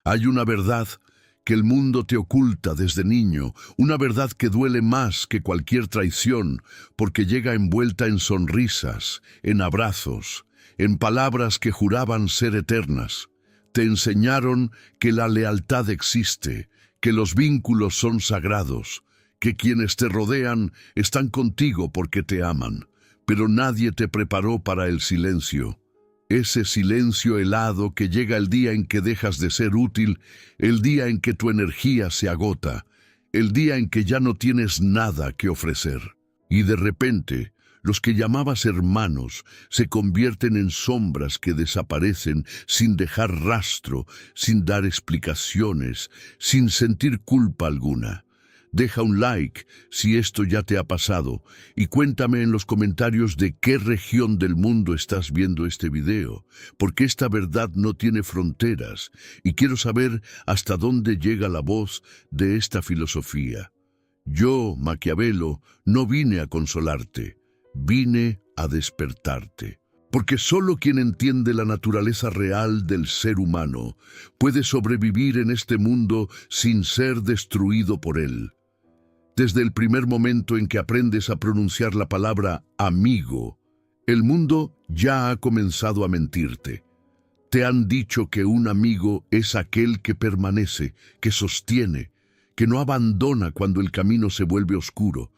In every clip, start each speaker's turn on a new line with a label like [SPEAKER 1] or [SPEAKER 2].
[SPEAKER 1] Hay una verdad que el mundo te oculta desde niño, una verdad que duele más que cualquier traición, porque llega envuelta en sonrisas, en abrazos, en palabras que juraban ser eternas. Te enseñaron que la lealtad existe, que los vínculos son sagrados, que quienes te rodean están contigo porque te aman, pero nadie te preparó para el silencio. Ese silencio helado que llega el día en que dejas de ser útil, el día en que tu energía se agota, el día en que ya no tienes nada que ofrecer. Y de repente, los que llamabas hermanos se convierten en sombras que desaparecen sin dejar rastro, sin dar explicaciones, sin sentir culpa alguna. Deja un like si esto ya te ha pasado y cuéntame en los comentarios de qué región del mundo estás viendo este video, porque esta verdad no tiene fronteras y quiero saber hasta dónde llega la voz de esta filosofía. Yo, Maquiavelo, no vine a consolarte, vine a despertarte. Porque solo quien entiende la naturaleza real del ser humano puede sobrevivir en este mundo sin ser destruido por él. Desde el primer momento en que aprendes a pronunciar la palabra amigo, el mundo ya ha comenzado a mentirte. Te han dicho que un amigo es aquel que permanece, que sostiene, que no abandona cuando el camino se vuelve oscuro.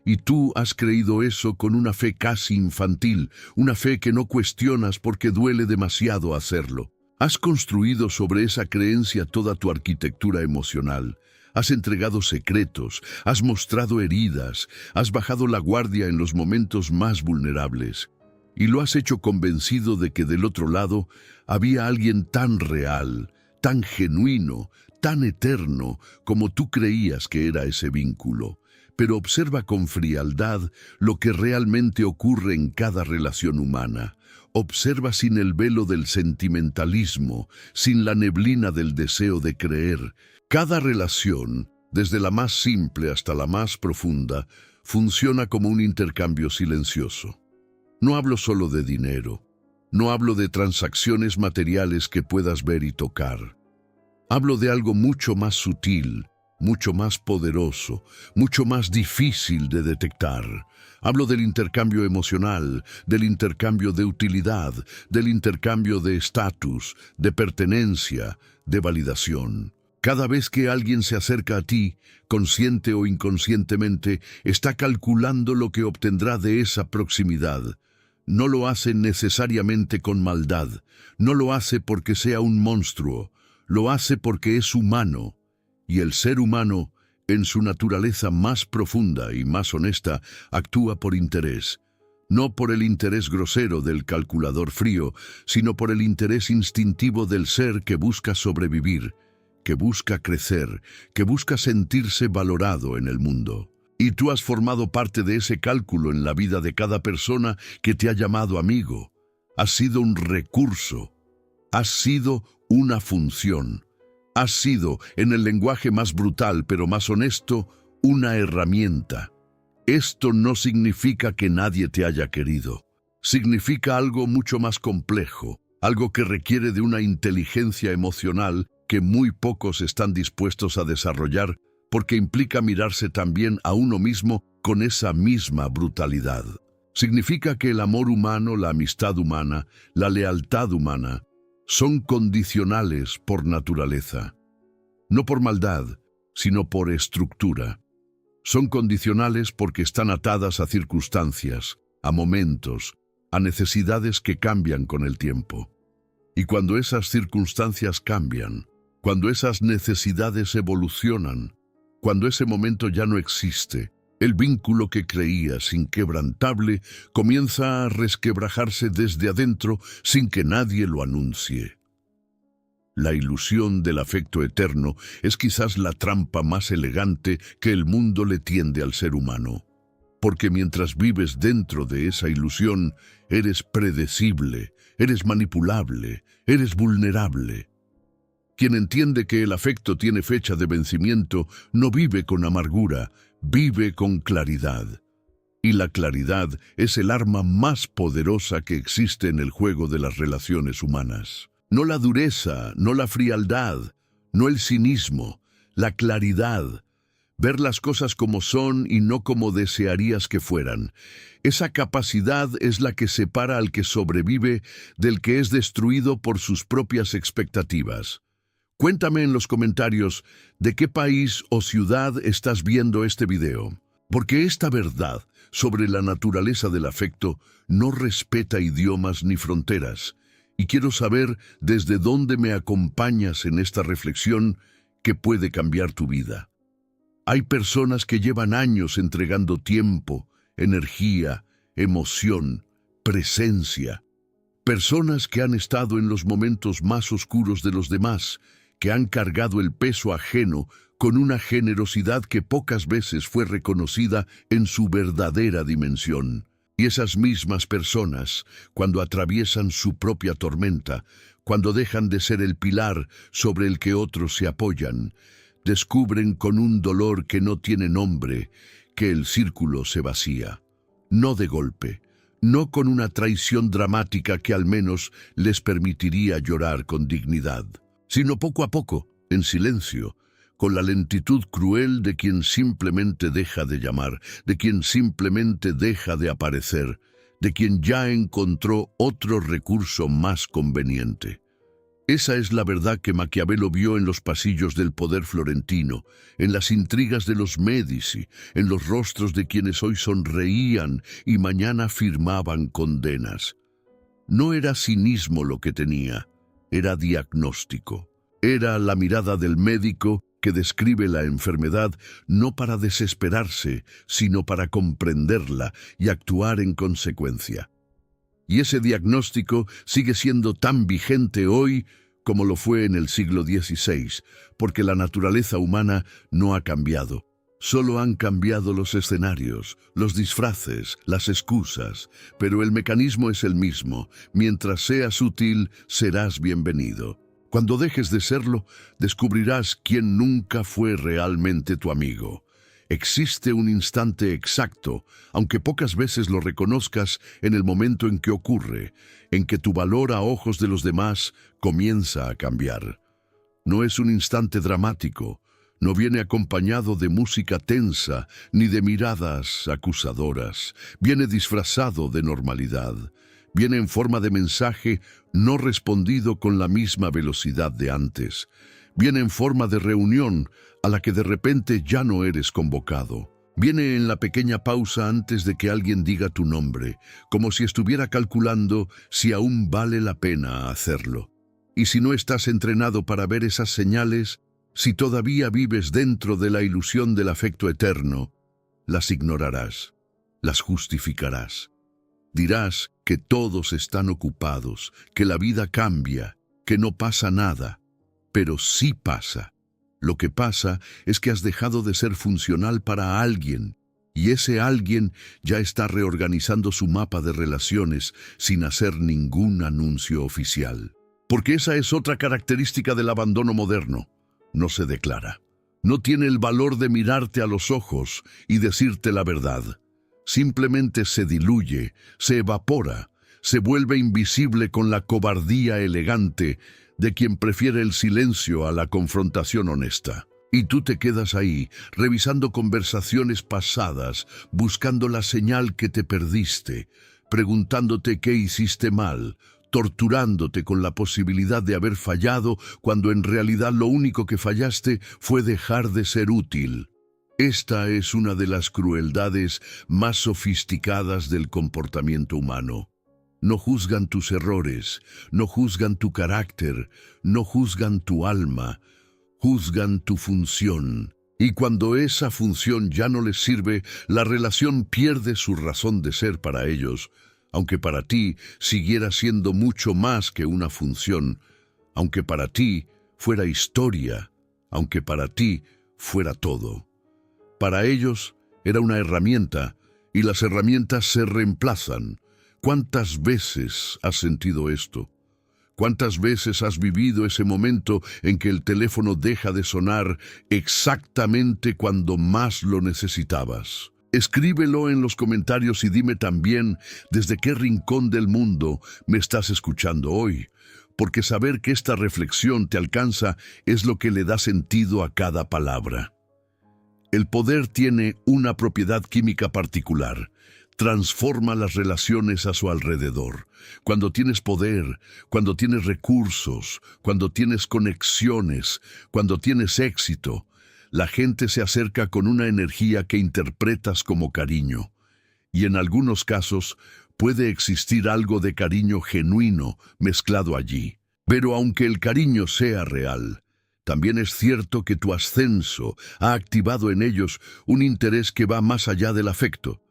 [SPEAKER 1] Y tú has creído eso con una fe casi infantil, una fe que no cuestionas porque duele demasiado hacerlo. Has construido sobre esa creencia toda tu arquitectura emocional. Has entregado secretos, has mostrado heridas, has bajado la guardia en los momentos más vulnerables. Y lo has hecho convencido de que del otro lado había alguien tan real, tan genuino, tan eterno como tú creías que era ese vínculo. Pero observa con frialdad lo que realmente ocurre en cada relación humana. Observa sin el velo del sentimentalismo, sin la neblina del deseo de creer. Cada relación, desde la más simple hasta la más profunda, funciona como un intercambio silencioso. No hablo solo de dinero, no hablo de transacciones materiales que puedas ver y tocar. Hablo de algo mucho más sutil, mucho más poderoso, mucho más difícil de detectar. Hablo del intercambio emocional, del intercambio de utilidad, del intercambio de estatus, de pertenencia, de validación. Cada vez que alguien se acerca a ti, consciente o inconscientemente, está calculando lo que obtendrá de esa proximidad. No lo hace necesariamente con maldad, no lo hace porque sea un monstruo, lo hace porque es humano. Y el ser humano, en su naturaleza más profunda y más honesta, actúa por interés. No por el interés grosero del calculador frío, sino por el interés instintivo del ser que busca sobrevivir, que busca crecer, que busca sentirse valorado en el mundo. Y tú has formado parte de ese cálculo en la vida de cada persona que te ha llamado amigo. Has sido un recurso, has sido una función. Has sido, en el lenguaje más brutal pero más honesto, una herramienta. Esto no significa que nadie te haya querido. Significa algo mucho más complejo, algo que requiere de una inteligencia emocional que muy pocos están dispuestos a desarrollar porque implica mirarse también a uno mismo con esa misma brutalidad. Significa que el amor humano, la amistad humana, la lealtad humana, son condicionales por naturaleza. No por maldad, sino por estructura. Son condicionales porque están atadas a circunstancias, a momentos, a necesidades que cambian con el tiempo. Y cuando esas circunstancias cambian, cuando esas necesidades evolucionan, cuando ese momento ya no existe, el vínculo que creías inquebrantable comienza a resquebrajarse desde adentro sin que nadie lo anuncie. La ilusión del afecto eterno es quizás la trampa más elegante que el mundo le tiende al ser humano. Porque mientras vives dentro de esa ilusión, eres predecible, eres manipulable, eres vulnerable. Quien entiende que el afecto tiene fecha de vencimiento no vive con amargura, vive con claridad. Y la claridad es el arma más poderosa que existe en el juego de las relaciones humanas. No la dureza, no la frialdad, no el cinismo, la claridad, ver las cosas como son y no como desearías que fueran. Esa capacidad es la que separa al que sobrevive del que es destruido por sus propias expectativas. Cuéntame en los comentarios de qué país o ciudad estás viendo este video, porque esta verdad sobre la naturaleza del afecto no respeta idiomas ni fronteras, y quiero saber desde dónde me acompañas en esta reflexión que puede cambiar tu vida. Hay personas que llevan años entregando tiempo, energía, emoción, presencia. Personas que han estado en los momentos más oscuros de los demás, que han cargado el peso ajeno con una generosidad que pocas veces fue reconocida en su verdadera dimensión. Y esas mismas personas, cuando atraviesan su propia tormenta, cuando dejan de ser el pilar sobre el que otros se apoyan, descubren con un dolor que no tiene nombre que el círculo se vacía. No de golpe, no con una traición dramática que al menos les permitiría llorar con dignidad, sino poco a poco, en silencio, con la lentitud cruel de quien simplemente deja de llamar, de quien simplemente deja de aparecer, de quien ya encontró otro recurso más conveniente. Esa es la verdad que Maquiavelo vio en los pasillos del poder florentino, en las intrigas de los Médici, en los rostros de quienes hoy sonreían y mañana firmaban condenas. No era cinismo lo que tenía, era diagnóstico. Era la mirada del médico que describe la enfermedad no para desesperarse, sino para comprenderla y actuar en consecuencia. Y ese diagnóstico sigue siendo tan vigente hoy como lo fue en el siglo XVI, porque la naturaleza humana no ha cambiado. Solo han cambiado los escenarios, los disfraces, las excusas, pero el mecanismo es el mismo. Mientras seas útil, serás bienvenido. Cuando dejes de serlo, descubrirás quién nunca fue realmente tu amigo. Existe un instante exacto, aunque pocas veces lo reconozcas en el momento en que ocurre, en que tu valor a ojos de los demás comienza a cambiar. No es un instante dramático, no viene acompañado de música tensa ni de miradas acusadoras, viene disfrazado de normalidad, viene en forma de mensaje no respondido con la misma velocidad de antes, viene en forma de reunión a la que de repente ya no eres convocado. Viene en la pequeña pausa antes de que alguien diga tu nombre, como si estuviera calculando si aún vale la pena hacerlo. Y si no estás entrenado para ver esas señales, si todavía vives dentro de la ilusión del afecto eterno, las ignorarás, las justificarás. Dirás que todos están ocupados, que la vida cambia, que no pasa nada, pero sí pasa. Lo que pasa es que has dejado de ser funcional para alguien, y ese alguien ya está reorganizando su mapa de relaciones sin hacer ningún anuncio oficial. Porque esa es otra característica del abandono moderno. No se declara. No tiene el valor de mirarte a los ojos y decirte la verdad. Simplemente se diluye, se evapora, se vuelve invisible con la cobardía elegante de quien prefiere el silencio a la confrontación honesta. Y tú te quedas ahí, revisando conversaciones pasadas, buscando la señal que te perdiste, preguntándote qué hiciste mal, torturándote con la posibilidad de haber fallado cuando en realidad lo único que fallaste fue dejar de ser útil. Esta es una de las crueldades más sofisticadas del comportamiento humano. No juzgan tus errores, no juzgan tu carácter, no juzgan tu alma, juzgan tu función. Y cuando esa función ya no les sirve, la relación pierde su razón de ser para ellos, aunque para ti siguiera siendo mucho más que una función, aunque para ti fuera historia, aunque para ti fuera todo. Para ellos era una herramienta, y las herramientas se reemplazan. ¿Cuántas veces has sentido esto? ¿Cuántas veces has vivido ese momento en que el teléfono deja de sonar exactamente cuando más lo necesitabas? Escríbelo en los comentarios y dime también desde qué rincón del mundo me estás escuchando hoy, porque saber que esta reflexión te alcanza es lo que le da sentido a cada palabra. El poder tiene una propiedad química particular. Transforma las relaciones a su alrededor. Cuando tienes poder, cuando tienes recursos, cuando tienes conexiones, cuando tienes éxito, la gente se acerca con una energía que interpretas como cariño. Y en algunos casos puede existir algo de cariño genuino mezclado allí. Pero aunque el cariño sea real, también es cierto que tu ascenso ha activado en ellos un interés que va más allá del afecto.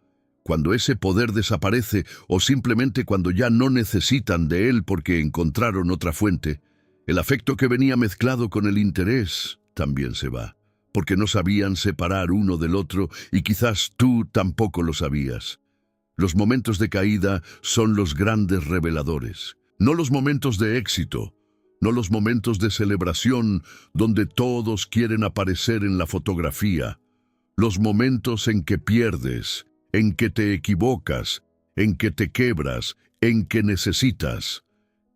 [SPEAKER 1] Cuando ese poder desaparece o simplemente cuando ya no necesitan de él porque encontraron otra fuente, el afecto que venía mezclado con el interés también se va, porque no sabían separar uno del otro y quizás tú tampoco lo sabías. Los momentos de caída son los grandes reveladores, no los momentos de éxito, no los momentos de celebración donde todos quieren aparecer en la fotografía, los momentos en que pierdes, en que te equivocas, en que te quebras, en que necesitas.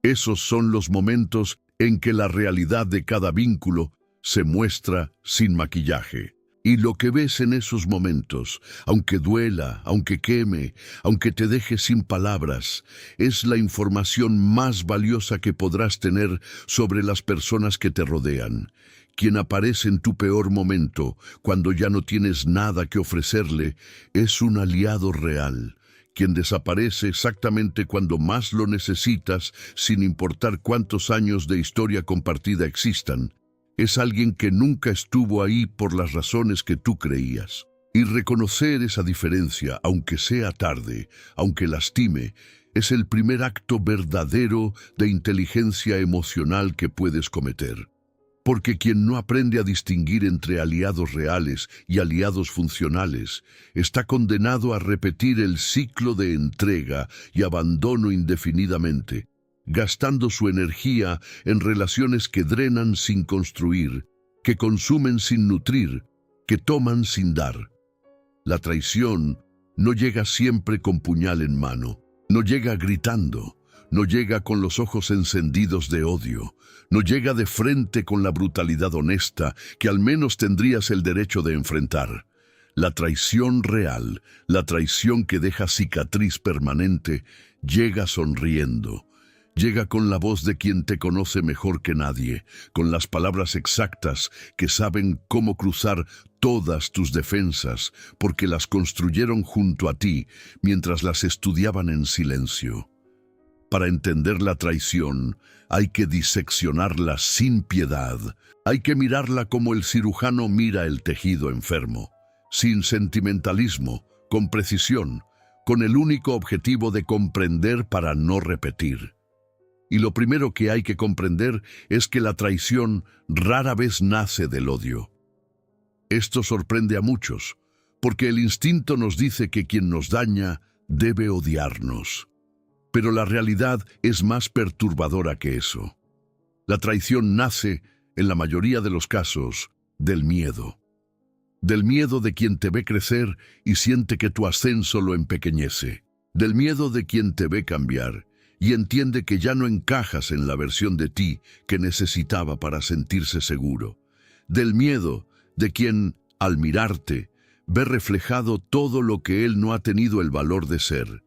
[SPEAKER 1] Esos son los momentos en que la realidad de cada vínculo se muestra sin maquillaje. Y lo que ves en esos momentos, aunque duela, aunque queme, aunque te deje sin palabras, es la información más valiosa que podrás tener sobre las personas que te rodean. Quien aparece en tu peor momento, cuando ya no tienes nada que ofrecerle, es un aliado real. Quien desaparece exactamente cuando más lo necesitas, sin importar cuántos años de historia compartida existan, es alguien que nunca estuvo ahí por las razones que tú creías. Y reconocer esa diferencia, aunque sea tarde, aunque lastime, es el primer acto verdadero de inteligencia emocional que puedes cometer. Porque quien no aprende a distinguir entre aliados reales y aliados funcionales, está condenado a repetir el ciclo de entrega y abandono indefinidamente, gastando su energía en relaciones que drenan sin construir, que consumen sin nutrir, que toman sin dar. La traición no llega siempre con puñal en mano, no llega gritando, no llega con los ojos encendidos de odio, no llega de frente con la brutalidad honesta que al menos tendrías el derecho de enfrentar. La traición real, la traición que deja cicatriz permanente, llega sonriendo. Llega con la voz de quien te conoce mejor que nadie, con las palabras exactas que saben cómo cruzar todas tus defensas, porque las construyeron junto a ti mientras las estudiaban en silencio. Para entender la traición, hay que diseccionarla sin piedad. Hay que mirarla como el cirujano mira el tejido enfermo, sin sentimentalismo, con precisión, con el único objetivo de comprender para no repetir. Y lo primero que hay que comprender es que la traición rara vez nace del odio. Esto sorprende a muchos, porque el instinto nos dice que quien nos daña debe odiarnos. Pero la realidad es más perturbadora que eso. La traición nace, en la mayoría de los casos, del miedo. Del miedo de quien te ve crecer y siente que tu ascenso lo empequeñece. Del miedo de quien te ve cambiar y entiende que ya no encajas en la versión de ti que necesitaba para sentirse seguro. Del miedo de quien, al mirarte, ve reflejado todo lo que él no ha tenido el valor de ser.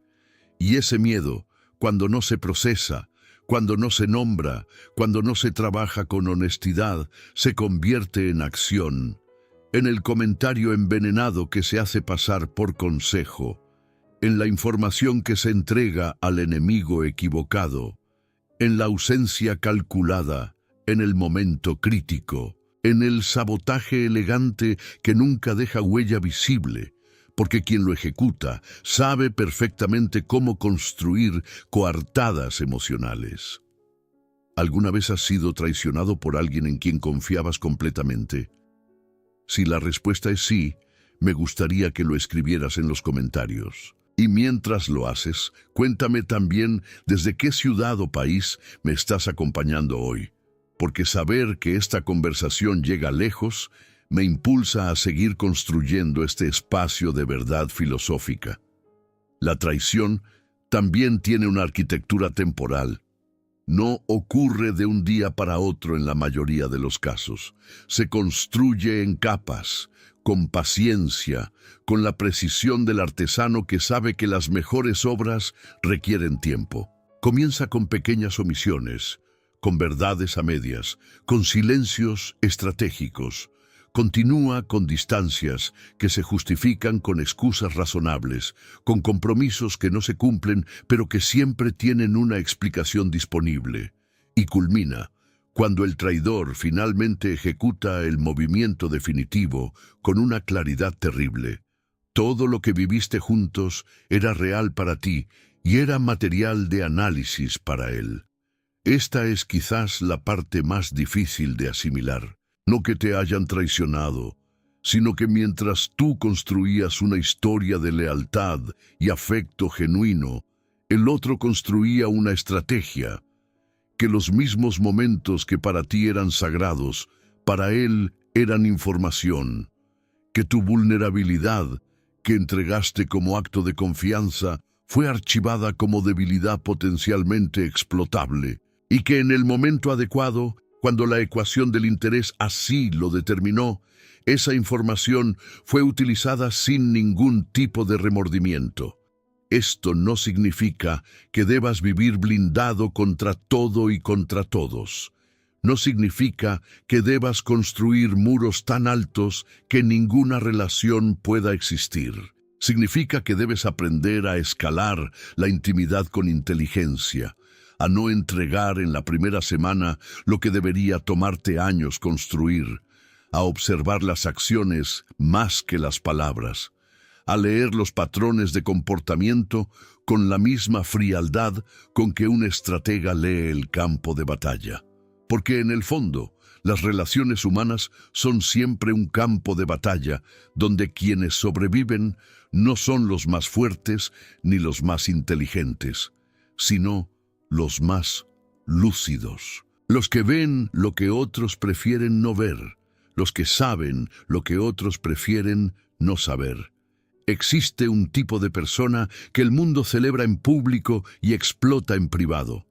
[SPEAKER 1] Y ese miedo, cuando no se procesa, cuando no se nombra, cuando no se trabaja con honestidad, se convierte en acción, en el comentario envenenado que se hace pasar por consejo, en la información que se entrega al enemigo equivocado, en la ausencia calculada, en el momento crítico, en el sabotaje elegante que nunca deja huella visible, porque quien lo ejecuta sabe perfectamente cómo construir coartadas emocionales. ¿Alguna vez has sido traicionado por alguien en quien confiabas completamente? Si la respuesta es sí, me gustaría que lo escribieras en los comentarios. Y mientras lo haces, cuéntame también desde qué ciudad o país me estás acompañando hoy, porque saber que esta conversación llega lejos me impulsa a seguir construyendo este espacio de verdad filosófica. La traición también tiene una arquitectura temporal. No ocurre de un día para otro en la mayoría de los casos. Se construye en capas, con paciencia, con la precisión del artesano que sabe que las mejores obras requieren tiempo. Comienza con pequeñas omisiones, con verdades a medias, con silencios estratégicos. Continúa con distancias que se justifican con excusas razonables, con compromisos que no se cumplen, pero que siempre tienen una explicación disponible. Y culmina cuando el traidor finalmente ejecuta el movimiento definitivo con una claridad terrible. Todo lo que viviste juntos era real para ti y era material de análisis para él. Esta es quizás la parte más difícil de asimilar. No que te hayan traicionado, sino que mientras tú construías una historia de lealtad y afecto genuino, el otro construía una estrategia, que los mismos momentos que para ti eran sagrados, para él eran información, que tu vulnerabilidad, que entregaste como acto de confianza, fue archivada como debilidad potencialmente explotable, y que en el momento adecuado, cuando la ecuación del interés así lo determinó, esa información fue utilizada sin ningún tipo de remordimiento. Esto no significa que debas vivir blindado contra todo y contra todos. No significa que debas construir muros tan altos que ninguna relación pueda existir. Significa que debes aprender a escalar la intimidad con inteligencia, a no entregar en la primera semana lo que debería tomarte años construir, a observar las acciones más que las palabras, a leer los patrones de comportamiento con la misma frialdad con que un estratega lee el campo de batalla. Porque en el fondo, las relaciones humanas son siempre un campo de batalla donde quienes sobreviven no son los más fuertes ni los más inteligentes, sino los más lúcidos, los que ven lo que otros prefieren no ver, los que saben lo que otros prefieren no saber. Existe un tipo de persona que el mundo celebra en público y explota en privado.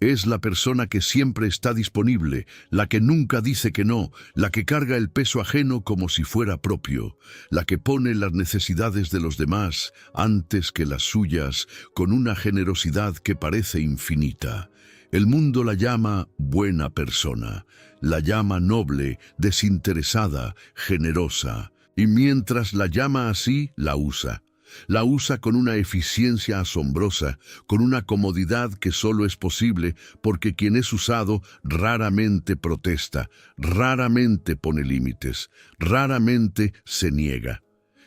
[SPEAKER 1] Es la persona que siempre está disponible, la que nunca dice que no, la que carga el peso ajeno como si fuera propio, la que pone las necesidades de los demás antes que las suyas, con una generosidad que parece infinita. El mundo la llama buena persona, la llama noble, desinteresada, generosa, y mientras la llama así, la usa. La usa con una eficiencia asombrosa, con una comodidad que solo es posible porque quien es usado raramente protesta, raramente pone límites, raramente se niega.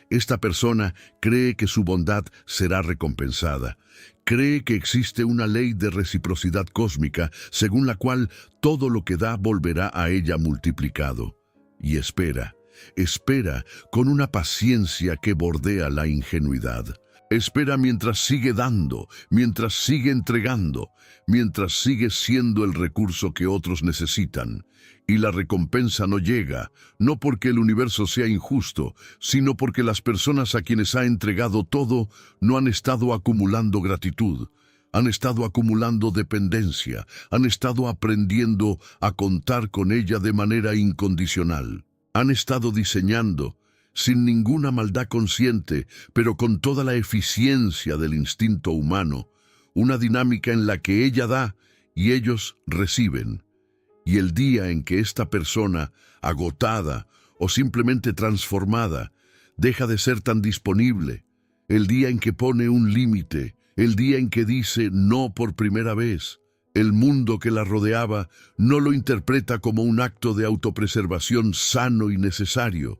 [SPEAKER 1] Esta persona cree que su bondad será recompensada. Cree que existe una ley de reciprocidad cósmica según la cual todo lo que da volverá a ella multiplicado. Y espera con una paciencia que bordea la ingenuidad. Espera mientras sigue dando, mientras sigue entregando, mientras sigue siendo el recurso que otros necesitan. Y la recompensa no llega, no porque el universo sea injusto, sino porque las personas a quienes ha entregado todo no han estado acumulando gratitud. Han estado acumulando dependencia, han estado aprendiendo a contar con ella de manera incondicional. Han estado diseñando, sin ninguna maldad consciente, pero con toda la eficiencia del instinto humano, una dinámica en la que ella da y ellos reciben. Y el día en que esta persona, agotada o simplemente transformada, deja de ser tan disponible, el día en que pone un límite, el día en que dice no por primera vez, el mundo que la rodeaba no lo interpreta como un acto de autopreservación sano y necesario.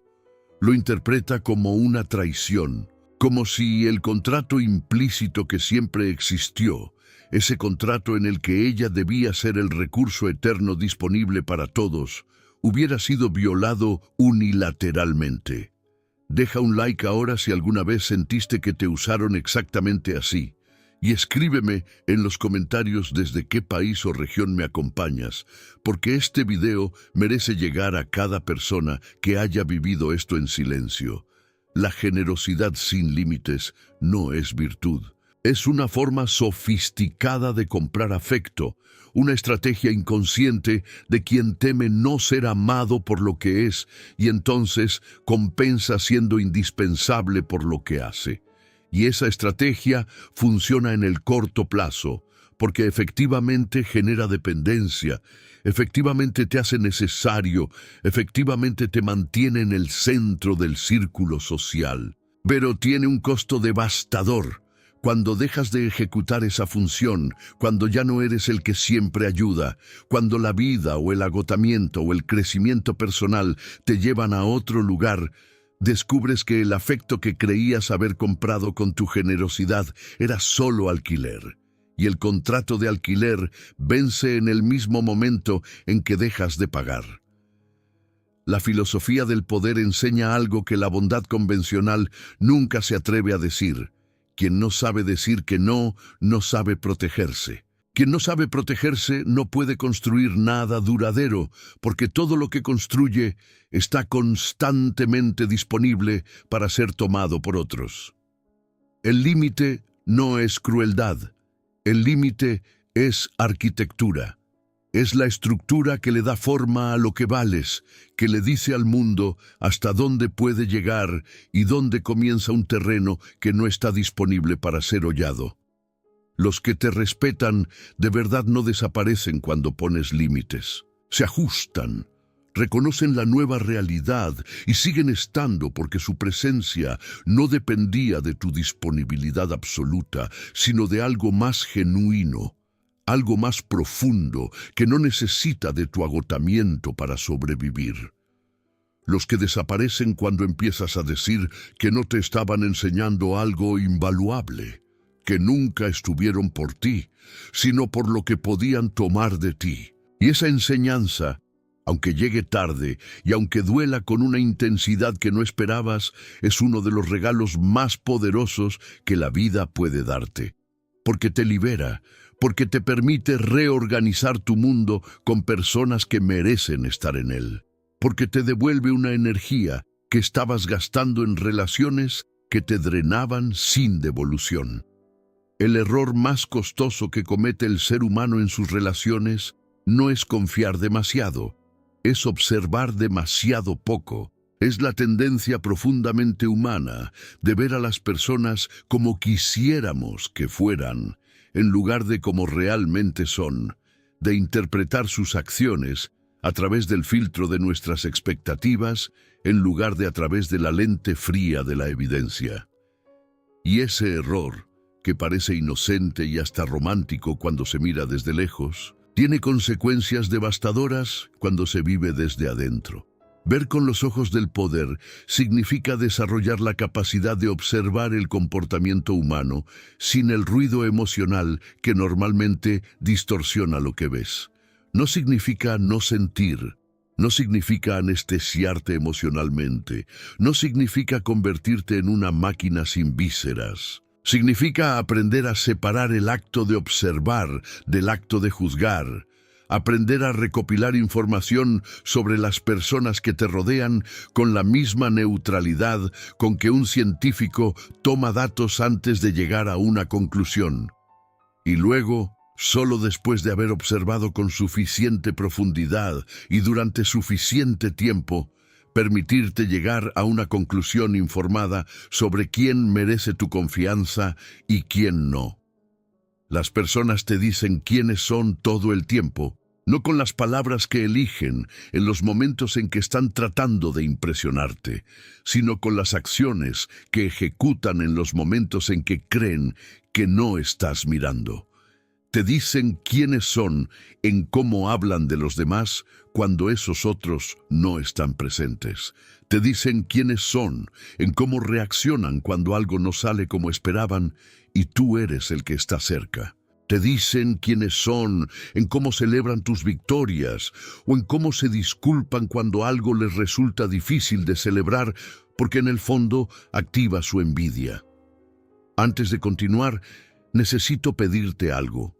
[SPEAKER 1] Lo interpreta como una traición, como si el contrato implícito que siempre existió, ese contrato en el que ella debía ser el recurso eterno disponible para todos, hubiera sido violado unilateralmente. Deja un like ahora si alguna vez sentiste que te usaron exactamente así. Y escríbeme en los comentarios desde qué país o región me acompañas, porque este video merece llegar a cada persona que haya vivido esto en silencio. La generosidad sin límites no es virtud. Es una forma sofisticada de comprar afecto, una estrategia inconsciente de quien teme no ser amado por lo que es y entonces compensa siendo indispensable por lo que hace. Y esa estrategia funciona en el corto plazo, porque efectivamente genera dependencia, efectivamente te hace necesario, efectivamente te mantiene en el centro del círculo social. Pero tiene un costo devastador. Cuando dejas de ejecutar esa función, cuando ya no eres el que siempre ayuda, cuando la vida o el agotamiento o el crecimiento personal te llevan a otro lugar, descubres que el afecto que creías haber comprado con tu generosidad era solo alquiler. Y el contrato de alquiler vence en el mismo momento en que dejas de pagar. La filosofía del poder enseña algo que la bondad convencional nunca se atreve a decir. Quien no sabe decir que no, no sabe protegerse. Quien no sabe protegerse no puede construir nada duradero, porque todo lo que construye está constantemente disponible para ser tomado por otros. El límite no es crueldad. El límite es arquitectura. Es la estructura que le da forma a lo que vales, que le dice al mundo hasta dónde puede llegar y dónde comienza un terreno que no está disponible para ser hollado. Los que te respetan de verdad no desaparecen cuando pones límites. Se ajustan, reconocen la nueva realidad y siguen estando porque su presencia no dependía de tu disponibilidad absoluta, sino de algo más genuino. Algo más profundo que no necesita de tu agotamiento para sobrevivir. Los que desaparecen cuando empiezas a decir que no te estaban enseñando algo invaluable, que nunca estuvieron por ti, sino por lo que podían tomar de ti. Y esa enseñanza, aunque llegue tarde y aunque duela con una intensidad que no esperabas, es uno de los regalos más poderosos que la vida puede darte, porque te libera, porque te permite reorganizar tu mundo con personas que merecen estar en él, porque te devuelve una energía que estabas gastando en relaciones que te drenaban sin devolución. El error más costoso que comete el ser humano en sus relaciones no es confiar demasiado, es observar demasiado poco. Es la tendencia profundamente humana de ver a las personas como quisiéramos que fueran, en lugar de como realmente son, de interpretar sus acciones a través del filtro de nuestras expectativas, en lugar de a través de la lente fría de la evidencia. Y ese error, que parece inocente y hasta romántico cuando se mira desde lejos, tiene consecuencias devastadoras cuando se vive desde adentro. Ver con los ojos del poder significa desarrollar la capacidad de observar el comportamiento humano sin el ruido emocional que normalmente distorsiona lo que ves. No significa no sentir, no significa anestesiarte emocionalmente, no significa convertirte en una máquina sin vísceras. Significa aprender a separar el acto de observar del acto de juzgar, aprender a recopilar información sobre las personas que te rodean con la misma neutralidad con que un científico toma datos antes de llegar a una conclusión. Y luego, solo después de haber observado con suficiente profundidad y durante suficiente tiempo, permitirte llegar a una conclusión informada sobre quién merece tu confianza y quién no. Las personas te dicen quiénes son todo el tiempo, no con las palabras que eligen en los momentos en que están tratando de impresionarte, sino con las acciones que ejecutan en los momentos en que creen que no estás mirando. Te dicen quiénes son en cómo hablan de los demás cuando esos otros no están presentes. Te dicen quiénes son en cómo reaccionan cuando algo no sale como esperaban y tú eres el que está cerca. Te dicen quiénes son en cómo celebran tus victorias o en cómo se disculpan cuando algo les resulta difícil de celebrar porque en el fondo activa su envidia. Antes de continuar, necesito pedirte algo.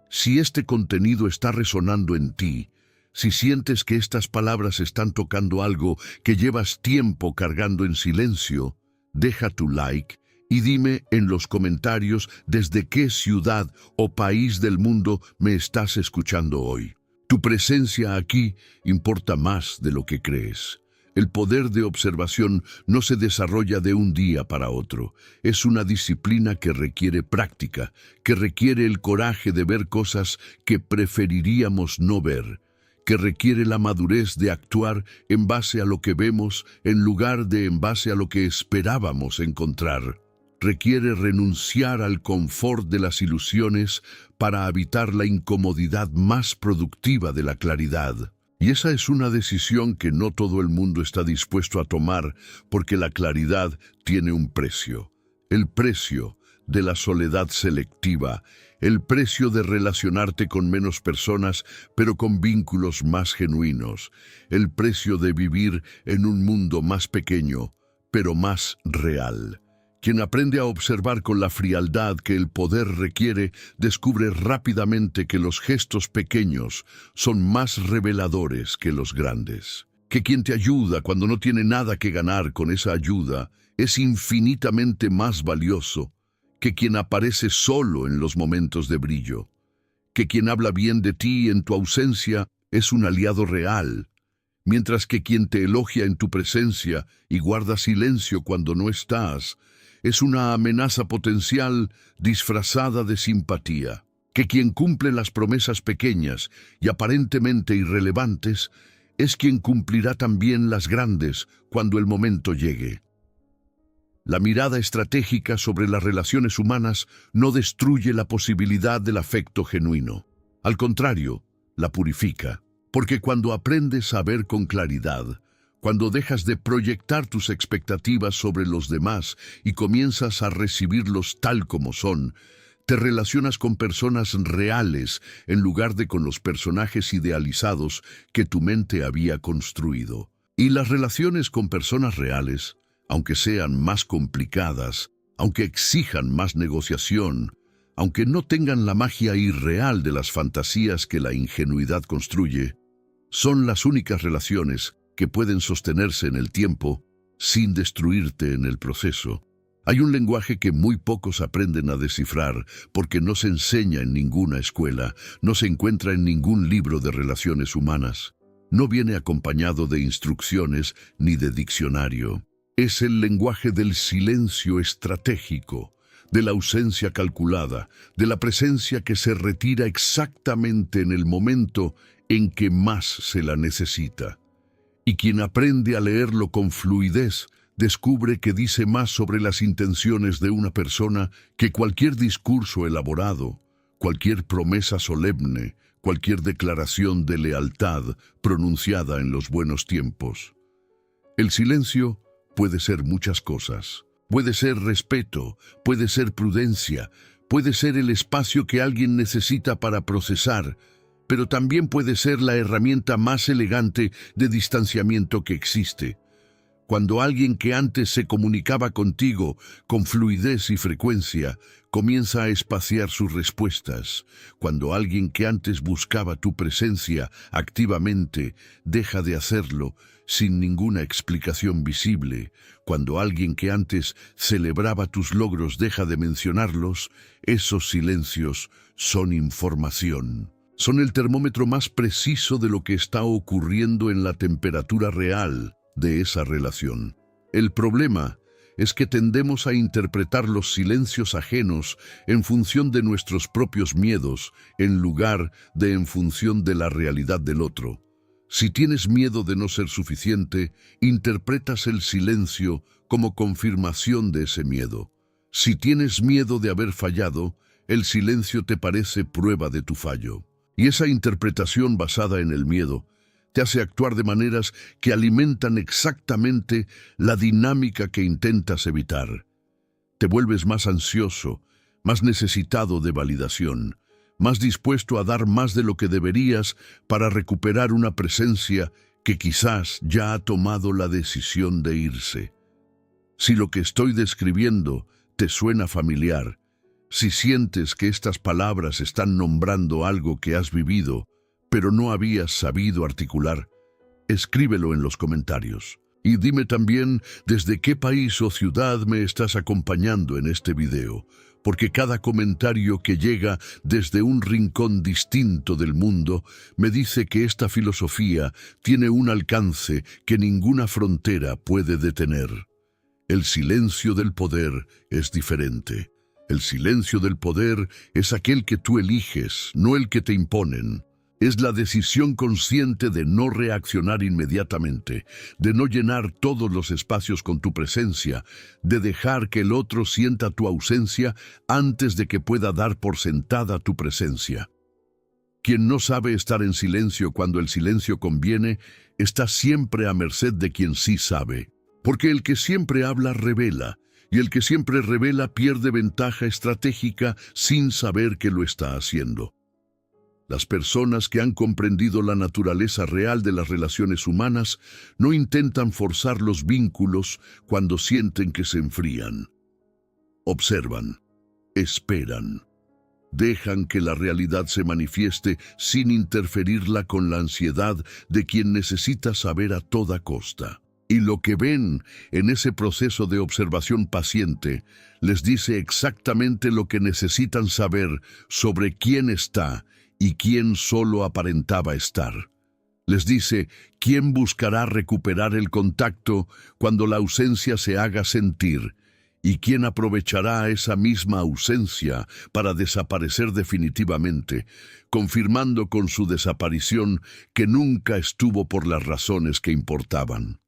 [SPEAKER 1] Si este contenido está resonando en ti, si sientes que estas palabras están tocando algo que llevas tiempo cargando en silencio, deja tu like Y dime en los comentarios desde qué ciudad o país del mundo me estás escuchando hoy. Tu presencia aquí importa más de lo que crees. El poder de observación no se desarrolla de un día para otro. Es una disciplina que requiere práctica, que requiere el coraje de ver cosas que preferiríamos no ver, que requiere la madurez de actuar en base a lo que vemos en lugar de en base a lo que esperábamos encontrar. Requiere renunciar al confort de las ilusiones para habitar la incomodidad más productiva de la claridad. Y esa es una decisión que no todo el mundo está dispuesto a tomar porque la claridad tiene un precio. El precio de la soledad selectiva, el precio de relacionarte con menos personas pero con vínculos más genuinos, el precio de vivir en un mundo más pequeño pero más real. Quien aprende a observar con la frialdad que el poder requiere, descubre rápidamente que los gestos pequeños son más reveladores que los grandes. Que quien te ayuda cuando no tiene nada que ganar con esa ayuda es infinitamente más valioso que quien aparece solo en los momentos de brillo. Que quien habla bien de ti en tu ausencia es un aliado real, mientras que quien te elogia en tu presencia y guarda silencio cuando no estás, es una amenaza potencial disfrazada de simpatía. Que quien cumple las promesas pequeñas y aparentemente irrelevantes es quien cumplirá también las grandes cuando el momento llegue. La mirada estratégica sobre las relaciones humanas no destruye la posibilidad del afecto genuino. Al contrario, la purifica. Porque cuando aprendes a ver con claridad, cuando dejas de proyectar tus expectativas sobre los demás y comienzas a recibirlos tal como son, te relacionas con personas reales en lugar de con los personajes idealizados que tu mente había construido. Y las relaciones con personas reales, aunque sean más complicadas, aunque exijan más negociación, aunque no tengan la magia irreal de las fantasías que la ingenuidad construye, son las únicas relaciones que pueden sostenerse en el tiempo sin destruirte en el proceso. Hay un lenguaje que muy pocos aprenden a descifrar porque no se enseña en ninguna escuela, no se encuentra en ningún libro de relaciones humanas. No viene acompañado de instrucciones ni de diccionario. Es el lenguaje del silencio estratégico, de la ausencia calculada, de la presencia que se retira exactamente en el momento en que más se la necesita. Y quien aprende a leerlo con fluidez, descubre que dice más sobre las intenciones de una persona que cualquier discurso elaborado, cualquier promesa solemne, cualquier declaración de lealtad pronunciada en los buenos tiempos. El silencio puede ser muchas cosas. Puede ser respeto, puede ser prudencia, puede ser el espacio que alguien necesita para procesar, pero también puede ser la herramienta más elegante de distanciamiento que existe. Cuando alguien que antes se comunicaba contigo con fluidez y frecuencia comienza a espaciar sus respuestas, cuando alguien que antes buscaba tu presencia activamente deja de hacerlo sin ninguna explicación visible, cuando alguien que antes celebraba tus logros deja de mencionarlos, esos silencios son información. Son el termómetro más preciso de lo que está ocurriendo en la temperatura real de esa relación. El problema es que tendemos a interpretar los silencios ajenos en función de nuestros propios miedos, en lugar de en función de la realidad del otro. Si tienes miedo de no ser suficiente, interpretas el silencio como confirmación de ese miedo. Si tienes miedo de haber fallado, el silencio te parece prueba de tu fallo. Y esa interpretación basada en el miedo te hace actuar de maneras que alimentan exactamente la dinámica que intentas evitar. Te vuelves más ansioso, más necesitado de validación, más dispuesto a dar más de lo que deberías para recuperar una presencia que quizás ya ha tomado la decisión de irse. Si lo que estoy describiendo te suena familiar, si sientes que estas palabras están nombrando algo que has vivido, pero no habías sabido articular, escríbelo en los comentarios. Y dime también desde qué país o ciudad me estás acompañando en este video, porque cada comentario que llega desde un rincón distinto del mundo me dice que esta filosofía tiene un alcance que ninguna frontera puede detener. El silencio del poder es diferente. El silencio del poder es aquel que tú eliges, no el que te imponen. Es la decisión consciente de no reaccionar inmediatamente, de no llenar todos los espacios con tu presencia, de dejar que el otro sienta tu ausencia antes de que pueda dar por sentada tu presencia. Quien no sabe estar en silencio cuando el silencio conviene, está siempre a merced de quien sí sabe. Porque el que siempre habla revela, y el que siempre revela pierde ventaja estratégica sin saber que lo está haciendo. Las personas que han comprendido la naturaleza real de las relaciones humanas no intentan forzar los vínculos cuando sienten que se enfrían. Observan, esperan, dejan que la realidad se manifieste sin interferirla con la ansiedad de quien necesita saber a toda costa. Y lo que ven en ese proceso de observación paciente les dice exactamente lo que necesitan saber sobre quién está y quién solo aparentaba estar. Les dice quién buscará recuperar el contacto cuando la ausencia se haga sentir y quién aprovechará esa misma ausencia para desaparecer definitivamente, confirmando con su desaparición que nunca estuvo por las razones que importaban.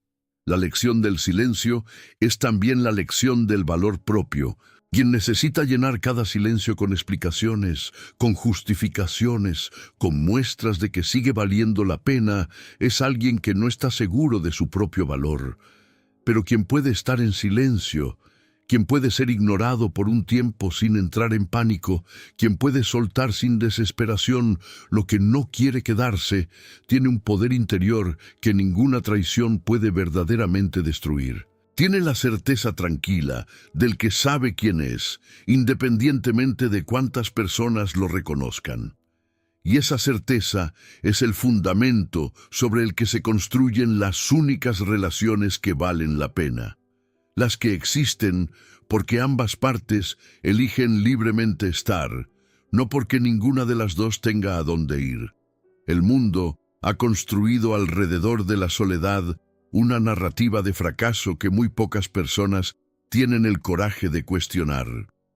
[SPEAKER 1] La lección del silencio es también la lección del valor propio. Quien necesita llenar cada silencio con explicaciones, con justificaciones, con muestras de que sigue valiendo la pena, es alguien que no está seguro de su propio valor. Pero quien puede estar en silencio, quien puede ser ignorado por un tiempo sin entrar en pánico, quien puede soltar sin desesperación lo que no quiere quedarse, tiene un poder interior que ninguna traición puede verdaderamente destruir. Tiene la certeza tranquila del que sabe quién es, independientemente de cuántas personas lo reconozcan. Y esa certeza es el fundamento sobre el que se construyen las únicas relaciones que valen la pena. Las que existen porque ambas partes eligen libremente estar, no porque ninguna de las dos tenga a dónde ir. El mundo ha construido alrededor de la soledad una narrativa de fracaso que muy pocas personas tienen el coraje de cuestionar.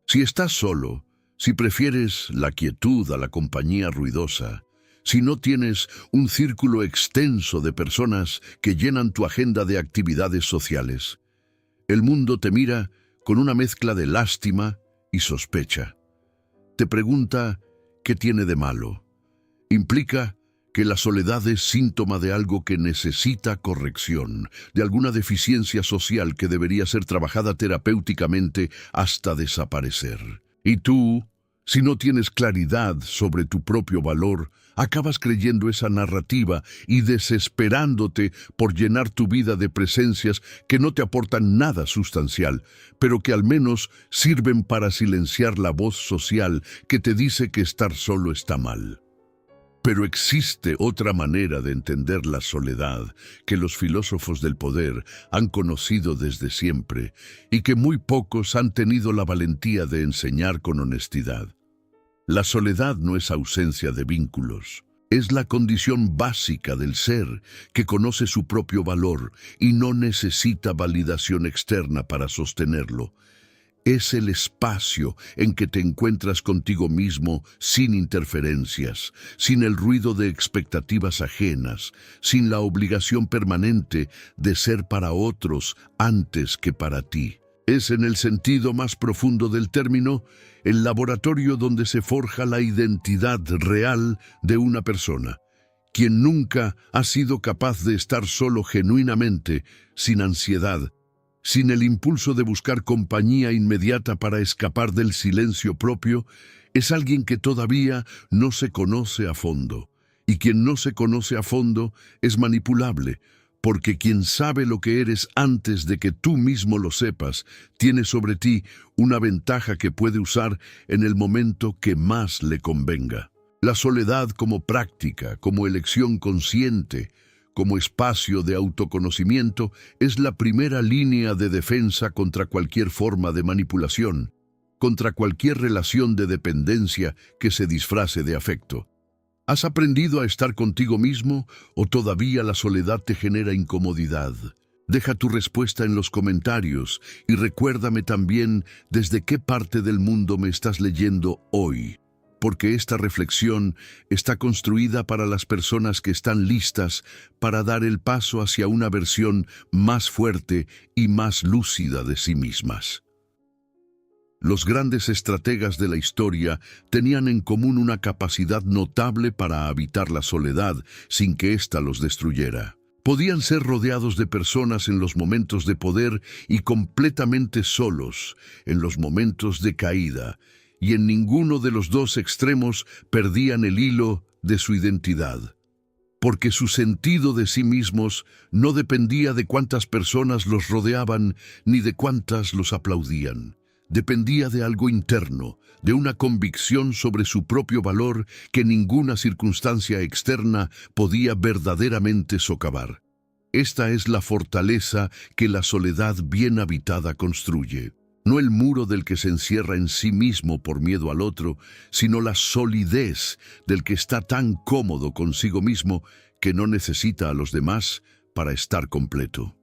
[SPEAKER 1] Si estás solo, si prefieres la quietud a la compañía ruidosa, si no tienes un círculo extenso de personas que llenan tu agenda de actividades sociales, el mundo te mira con una mezcla de lástima y sospecha. Te pregunta, ¿qué tiene de malo? Implica que la soledad es síntoma de algo que necesita corrección, de alguna deficiencia social que debería ser trabajada terapéuticamente hasta desaparecer. Y tú, si no tienes claridad sobre tu propio valor, acabas creyendo esa narrativa y desesperándote por llenar tu vida de presencias que no te aportan nada sustancial, pero que al menos sirven para silenciar la voz social que te dice que estar solo está mal. Pero existe otra manera de entender la soledad que los filósofos del poder han conocido desde siempre y que muy pocos han tenido la valentía de enseñar con honestidad. La soledad no es ausencia de vínculos, es la condición básica del ser que conoce su propio valor y no necesita validación externa para sostenerlo. Es el espacio en que te encuentras contigo mismo sin interferencias, sin el ruido de expectativas ajenas, sin la obligación permanente de ser para otros antes que para ti. Es, en el sentido más profundo del término, el laboratorio donde se forja la identidad real de una persona. Quien nunca ha sido capaz de estar solo genuinamente, sin ansiedad, sin el impulso de buscar compañía inmediata para escapar del silencio propio, es alguien que todavía no se conoce a fondo. Y quien no se conoce a fondo es manipulable, porque quien sabe lo que eres antes de que tú mismo lo sepas, tiene sobre ti una ventaja que puede usar en el momento que más le convenga. La soledad como práctica, como elección consciente, como espacio de autoconocimiento, es la primera línea de defensa contra cualquier forma de manipulación, contra cualquier relación de dependencia que se disfrace de afecto. ¿Has aprendido a estar contigo mismo o todavía la soledad te genera incomodidad? Deja tu respuesta en los comentarios y recuérdame también desde qué parte del mundo me estás leyendo hoy, porque esta reflexión está construida para las personas que están listas para dar el paso hacia una versión más fuerte y más lúcida de sí mismas. Los grandes estrategas de la historia tenían en común una capacidad notable para habitar la soledad sin que ésta los destruyera. Podían ser rodeados de personas en los momentos de poder y completamente solos en los momentos de caída, y en ninguno de los dos extremos perdían el hilo de su identidad, porque su sentido de sí mismos no dependía de cuántas personas los rodeaban ni de cuántas los aplaudían. Dependía de algo interno, de una convicción sobre su propio valor que ninguna circunstancia externa podía verdaderamente socavar. Esta es la fortaleza que la soledad bien habitada construye. No el muro del que se encierra en sí mismo por miedo al otro, sino la solidez del que está tan cómodo consigo mismo que no necesita a los demás para estar completo.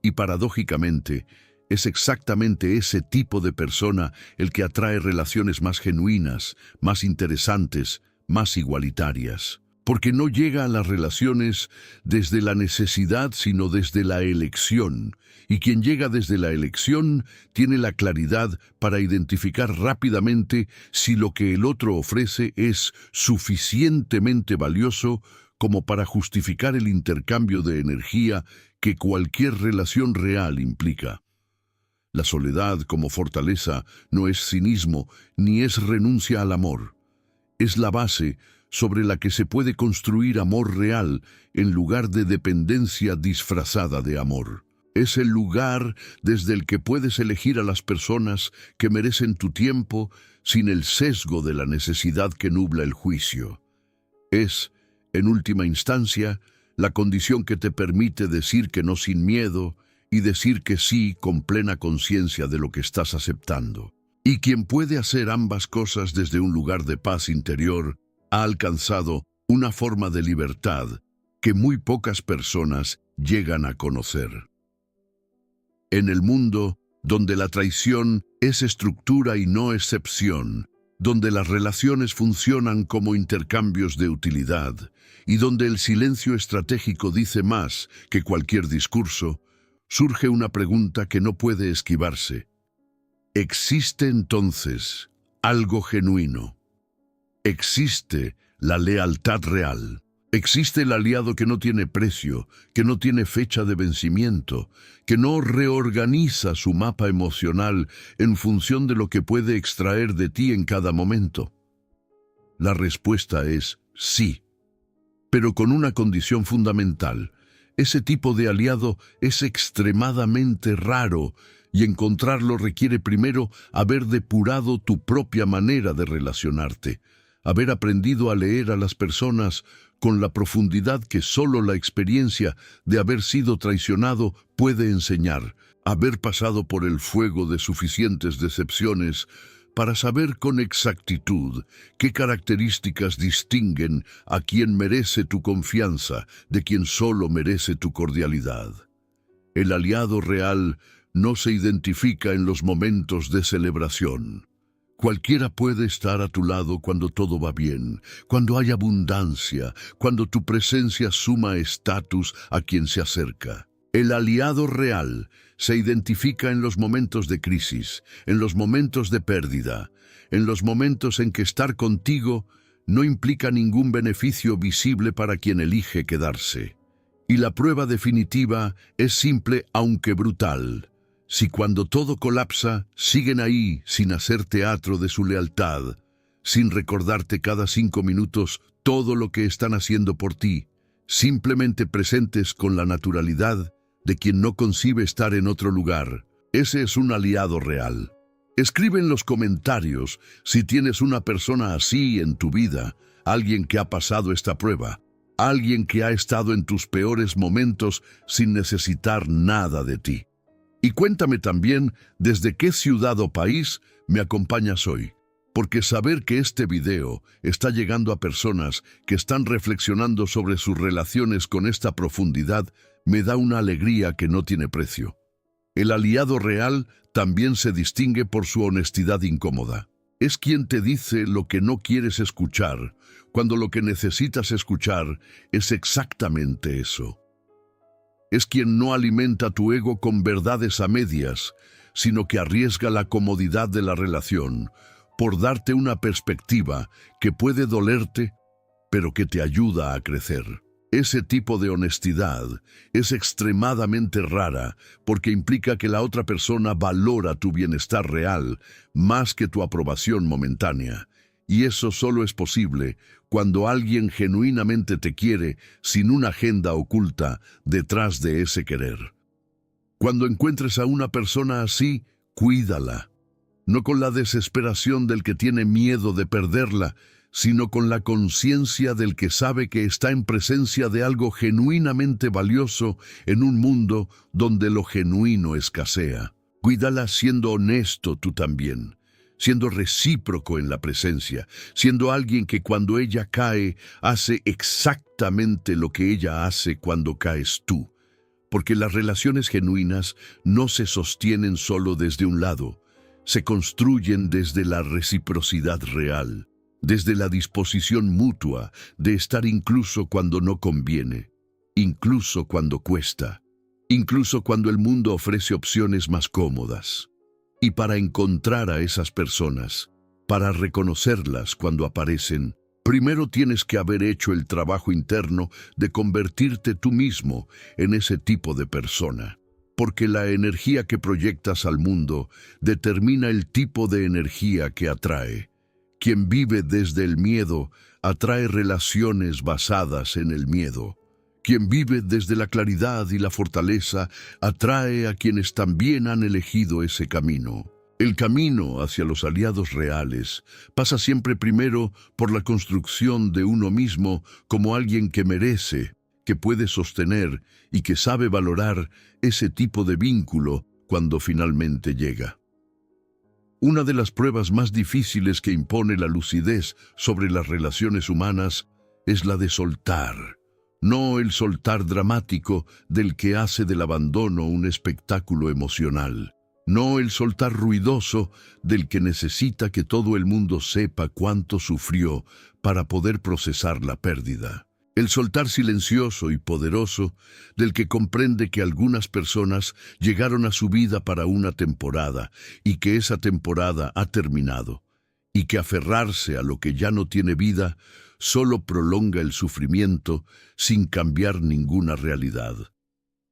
[SPEAKER 1] Y paradójicamente, es exactamente ese tipo de persona el que atrae relaciones más genuinas, más interesantes, más igualitarias. Porque no llega a las relaciones desde la necesidad, sino desde la elección. Y quien llega desde la elección tiene la claridad para identificar rápidamente si lo que el otro ofrece es suficientemente valioso como para justificar el intercambio de energía que cualquier relación real implica. La soledad como fortaleza no es cinismo ni es renuncia al amor. Es la base sobre la que se puede construir amor real en lugar de dependencia disfrazada de amor. Es el lugar desde el que puedes elegir a las personas que merecen tu tiempo sin el sesgo de la necesidad que nubla el juicio. Es, en última instancia, la condición que te permite decir que no sin miedo y decir que sí con plena conciencia de lo que estás aceptando. Y quien puede hacer ambas cosas desde un lugar de paz interior ha alcanzado una forma de libertad que muy pocas personas llegan a conocer. En el mundo donde la traición es estructura y no excepción, donde las relaciones funcionan como intercambios de utilidad y donde el silencio estratégico dice más que cualquier discurso, surge una pregunta que no puede esquivarse. ¿Existe entonces algo genuino? ¿Existe la lealtad real? ¿Existe el aliado que no tiene precio, que no tiene fecha de vencimiento, que no reorganiza su mapa emocional en función de lo que puede extraer de ti en cada momento? La respuesta es sí, pero con una condición fundamental. Ese tipo de aliado es extremadamente raro y encontrarlo requiere primero haber depurado tu propia manera de relacionarte, haber aprendido a leer a las personas con la profundidad que solo la experiencia de haber sido traicionado puede enseñar, haber pasado por el fuego de suficientes decepciones para saber con exactitud qué características distinguen a quien merece tu confianza de quien solo merece tu cordialidad. El aliado real no se identifica en los momentos de celebración. Cualquiera puede estar a tu lado cuando todo va bien, cuando hay abundancia, cuando tu presencia suma estatus a quien se acerca. El aliado real se identifica en los momentos de crisis, en los momentos de pérdida, en los momentos en que estar contigo no implica ningún beneficio visible para quien elige quedarse. Y la prueba definitiva es simple aunque brutal. Si cuando todo colapsa, siguen ahí sin hacer teatro de su lealtad, sin recordarte cada 5 minutos todo lo que están haciendo por ti, simplemente presentes con la naturalidad de quien no concibe estar en otro lugar. Ese es un aliado real. Escribe en los comentarios si tienes una persona así en tu vida, alguien que ha pasado esta prueba. alguien que ha estado en tus peores momentos sin necesitar nada de ti. Y cuéntame también desde qué ciudad o país me acompañas hoy, porque saber que este video está llegando a personas que están reflexionando sobre sus relaciones con esta profundidad me da una alegría que no tiene precio. El aliado real también se distingue por su honestidad incómoda. Es quien te dice lo que no quieres escuchar, cuando lo que necesitas escuchar es exactamente eso. Es quien no alimenta tu ego con verdades a medias, sino que arriesga la comodidad de la relación por darte una perspectiva que puede dolerte, pero que te ayuda a crecer. Ese tipo de honestidad es extremadamente rara porque implica que la otra persona valora tu bienestar real más que tu aprobación momentánea. Y eso solo es posible cuando alguien genuinamente te quiere sin una agenda oculta detrás de ese querer. Cuando encuentres a una persona así, cuídala. No con la desesperación del que tiene miedo de perderla, sino con la conciencia del que sabe que está en presencia de algo genuinamente valioso en un mundo donde lo genuino escasea. Cuídala siendo honesto tú también, siendo recíproco en la presencia, siendo alguien que cuando ella cae, hace exactamente lo que ella hace cuando caes tú. Porque las relaciones genuinas no se sostienen solo desde un lado, se construyen desde la reciprocidad real, desde la disposición mutua de estar incluso cuando no conviene, incluso cuando cuesta, incluso cuando el mundo ofrece opciones más cómodas. Y para encontrar a esas personas, para reconocerlas cuando aparecen, primero tienes que haber hecho el trabajo interno de convertirte tú mismo en ese tipo de persona. Porque la energía que proyectas al mundo determina el tipo de energía que atrae. Quien vive desde el miedo atrae relaciones basadas en el miedo. Quien vive desde la claridad y la fortaleza atrae a quienes también han elegido ese camino. El camino hacia los aliados reales pasa siempre primero por la construcción de uno mismo como alguien que merece, que puede sostener y que sabe valorar ese tipo de vínculo cuando finalmente llega. Una de las pruebas más difíciles que impone la lucidez sobre las relaciones humanas es la de soltar. No el soltar dramático del que hace del abandono un espectáculo emocional. No el soltar ruidoso del que necesita que todo el mundo sepa cuánto sufrió para poder procesar la pérdida. El soltar silencioso y poderoso del que comprende que algunas personas llegaron a su vida para una temporada y que esa temporada ha terminado, y que aferrarse a lo que ya no tiene vida solo prolonga el sufrimiento sin cambiar ninguna realidad.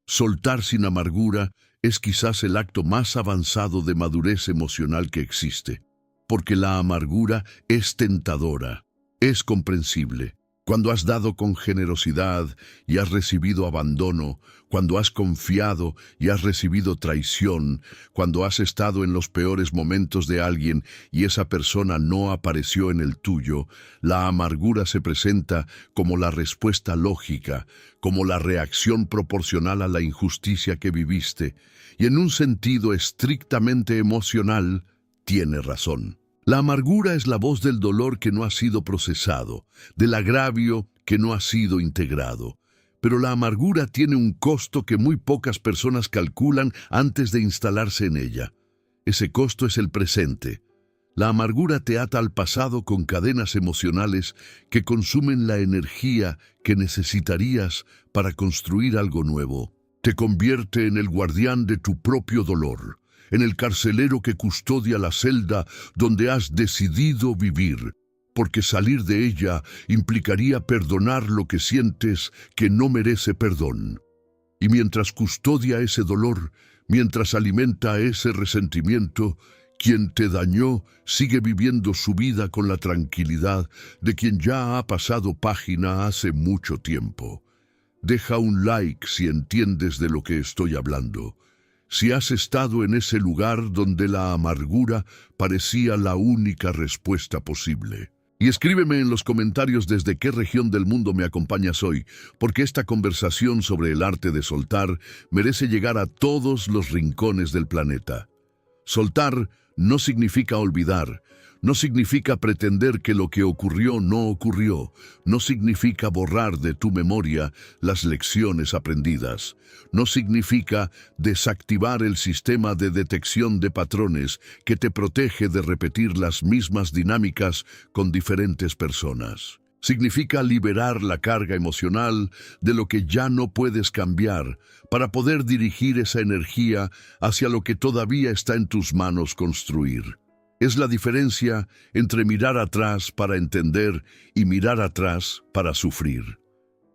[SPEAKER 1] Soltar sin amargura es quizás el acto más avanzado de madurez emocional que existe, porque la amargura es tentadora, es comprensible. Cuando has dado con generosidad y has recibido abandono, cuando has confiado y has recibido traición, cuando has estado en los peores momentos de alguien y esa persona no apareció en el tuyo, la amargura se presenta como la respuesta lógica, como la reacción proporcional a la injusticia que viviste, y en un sentido estrictamente emocional, tiene razón. La amargura es la voz del dolor que no ha sido procesado, del agravio que no ha sido integrado. Pero la amargura tiene un costo que muy pocas personas calculan antes de instalarse en ella. Ese costo es el presente. La amargura te ata al pasado con cadenas emocionales que consumen la energía que necesitarías para construir algo nuevo. Te convierte en el guardián de tu propio dolor, en el carcelero que custodia la celda donde has decidido vivir, porque salir de ella implicaría perdonar lo que sientes que no merece perdón. Y mientras custodia ese dolor, mientras alimenta ese resentimiento, quien te dañó sigue viviendo su vida con la tranquilidad de quien ya ha pasado página hace mucho tiempo. Deja un like si entiendes de lo que estoy hablando. Si has estado en ese lugar donde la amargura parecía la única respuesta posible. Y escríbeme en los comentarios desde qué región del mundo me acompañas hoy, porque esta conversación sobre el arte de soltar merece llegar a todos los rincones del planeta. Soltar no significa olvidar, no significa pretender que lo que ocurrió no ocurrió, no significa borrar de tu memoria las lecciones aprendidas, no significa desactivar el sistema de detección de patrones que te protege de repetir las mismas dinámicas con diferentes personas. Significa liberar la carga emocional de lo que ya no puedes cambiar para poder dirigir esa energía hacia lo que todavía está en tus manos construir. Es la diferencia entre mirar atrás para entender y mirar atrás para sufrir.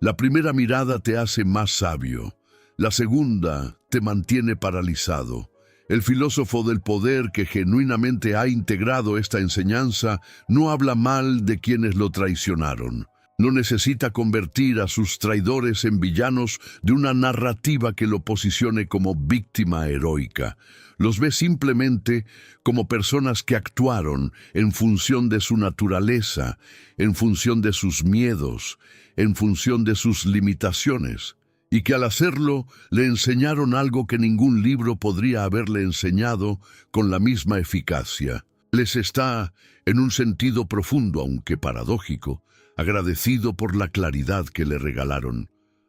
[SPEAKER 1] La primera mirada te hace más sabio, la segunda te mantiene paralizado. El filósofo del poder que genuinamente ha integrado esta enseñanza no habla mal de quienes lo traicionaron. No necesita convertir a sus traidores en villanos de una narrativa que lo posicione como víctima heroica. Los ve simplemente como personas que actuaron en función de su naturaleza, en función de sus miedos, en función de sus limitaciones, y que al hacerlo le enseñaron algo que ningún libro podría haberle enseñado con la misma eficacia. Les está, en un sentido profundo, aunque paradójico, agradecido por la claridad que le regalaron,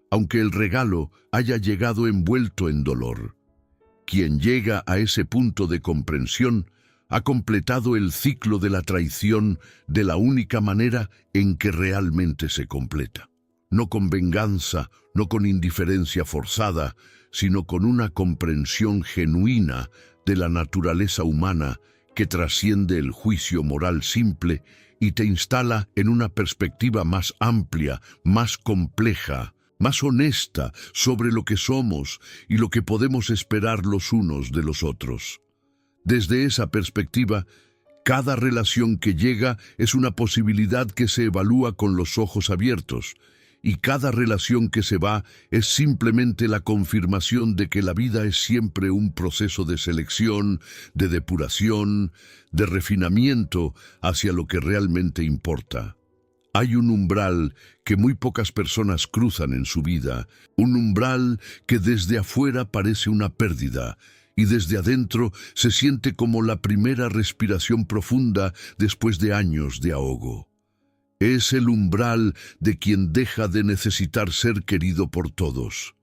[SPEAKER 1] aunque el regalo haya llegado envuelto en dolor. Quien llega a ese punto de comprensión ha completado el ciclo de la traición de la única manera en que realmente se completa. No con venganza, no con indiferencia forzada, sino con una comprensión genuina de la naturaleza humana que trasciende el juicio moral simple y te instala en una perspectiva más amplia, más compleja, más honesta sobre lo que somos y lo que podemos esperar los unos de los otros. Desde esa perspectiva, cada relación que llega es una posibilidad que se evalúa con los ojos abiertos, y cada relación que se va es simplemente la confirmación de que la vida es siempre un proceso de selección, de depuración, de refinamiento hacia lo que realmente importa. Hay un umbral que muy pocas personas cruzan en su vida, un umbral que desde afuera parece una pérdida, y desde adentro se siente como la primera respiración profunda después de años de ahogo. Es el umbral de quien deja de necesitar ser querido por todos,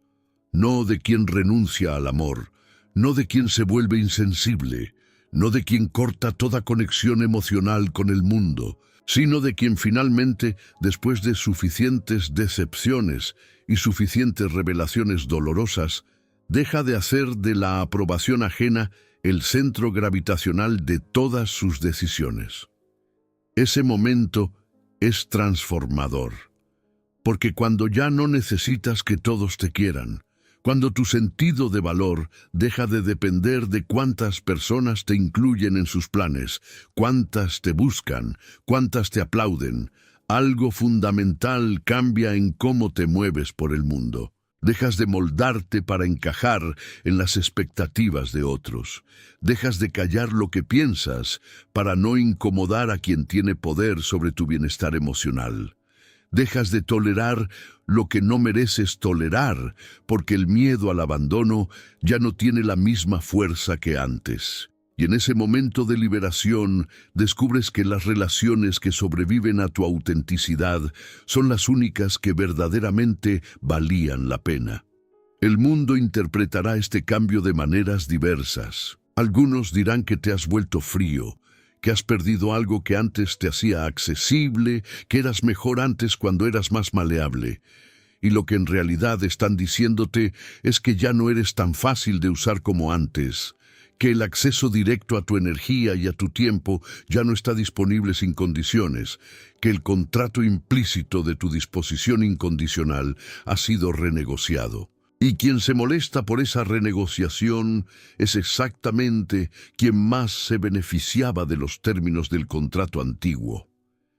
[SPEAKER 1] no de quien renuncia al amor, no de quien se vuelve insensible, no de quien corta toda conexión emocional con el mundo, sino de quien finalmente, después de suficientes decepciones y suficientes revelaciones dolorosas, deja de hacer de la aprobación ajena el centro gravitacional de todas sus decisiones. Ese momento es transformador, porque cuando ya no necesitas que todos te quieran, cuando tu sentido de valor deja de depender de cuántas personas te incluyen en sus planes, cuántas te buscan, cuántas te aplauden, algo fundamental cambia en cómo te mueves por el mundo. Dejas de moldarte para encajar en las expectativas de otros. Dejas de callar lo que piensas para no incomodar a quien tiene poder sobre tu bienestar emocional. Dejas de tolerar lo que no mereces tolerar, porque el miedo al abandono ya no tiene la misma fuerza que antes. Y en ese momento de liberación descubres que las relaciones que sobreviven a tu autenticidad son las únicas que verdaderamente valían la pena. El mundo interpretará este cambio de maneras diversas. Algunos dirán que te has vuelto frío, que has perdido algo que antes te hacía accesible, que eras mejor antes cuando eras más maleable. Y lo que en realidad están diciéndote es que ya no eres tan fácil de usar como antes, que el acceso directo a tu energía y a tu tiempo ya no está disponible sin condiciones, que el contrato implícito de tu disposición incondicional ha sido renegociado. Y quien se molesta por esa renegociación es exactamente quien más se beneficiaba de los términos del contrato antiguo.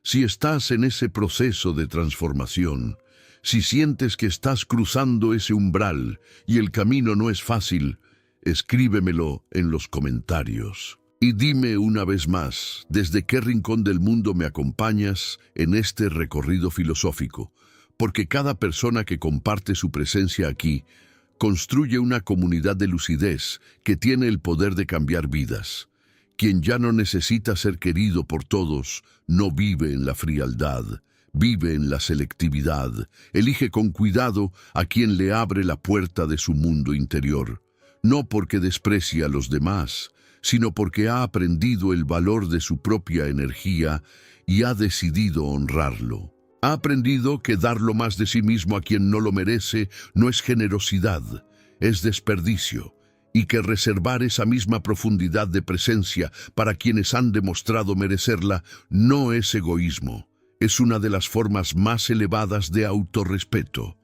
[SPEAKER 1] Si estás en ese proceso de transformación, si sientes que estás cruzando ese umbral y el camino no es fácil, escríbemelo en los comentarios. Y dime una vez más, ¿desde qué rincón del mundo me acompañas en este recorrido filosófico? Porque cada persona que comparte su presencia aquí construye una comunidad de lucidez que tiene el poder de cambiar vidas. Quien ya no necesita ser querido por todos, no vive en la frialdad, vive en la selectividad, elige con cuidado a quien le abre la puerta de su mundo interior, no porque desprecia a los demás, sino porque ha aprendido el valor de su propia energía y ha decidido honrarlo. Ha aprendido que dar lo más de sí mismo a quien no lo merece no es generosidad, es desperdicio, y que reservar esa misma profundidad de presencia para quienes han demostrado merecerla no es egoísmo, es una de las formas más elevadas de autorrespeto.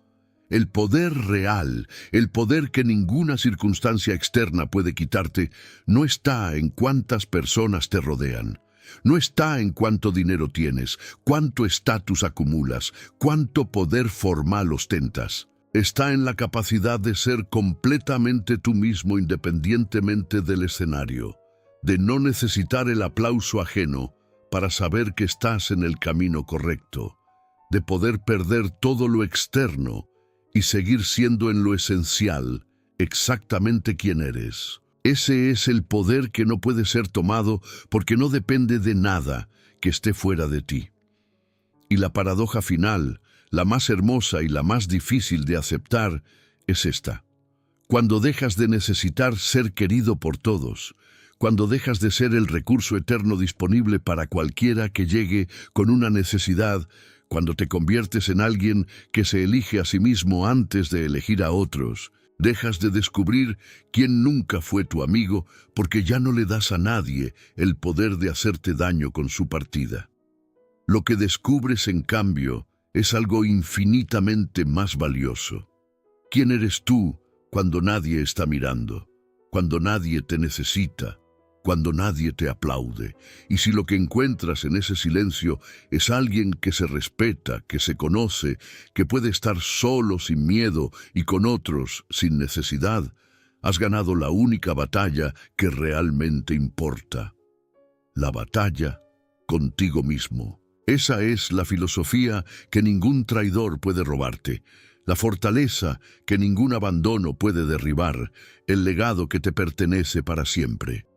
[SPEAKER 1] El poder real, el poder que ninguna circunstancia externa puede quitarte, no está en cuántas personas te rodean. No está en cuánto dinero tienes, cuánto estatus acumulas, cuánto poder formal ostentas. Está en la capacidad de ser completamente tú mismo independientemente del escenario, de no necesitar el aplauso ajeno para saber que estás en el camino correcto, de poder perder todo lo externo y seguir siendo en lo esencial exactamente quien eres. Ese es el poder que no puede ser tomado porque no depende de nada que esté fuera de ti. Y la paradoja final, la más hermosa y la más difícil de aceptar, es esta. Cuando dejas de necesitar ser querido por todos, cuando dejas de ser el recurso eterno disponible para cualquiera que llegue con una necesidad, cuando te conviertes en alguien que se elige a sí mismo antes de elegir a otros, dejas de descubrir quién nunca fue tu amigo porque ya no le das a nadie el poder de hacerte daño con su partida. Lo que descubres, en cambio, es algo infinitamente más valioso. ¿Quién eres tú cuando nadie está mirando, cuando nadie te necesita, cuando nadie te aplaude? Y si lo que encuentras en ese silencio es alguien que se respeta, que se conoce, que puede estar solo sin miedo y con otros sin necesidad, has ganado la única batalla que realmente importa. La batalla contigo mismo. Esa es la filosofía que ningún traidor puede robarte, la fortaleza que ningún abandono puede derribar, el legado que te pertenece para siempre.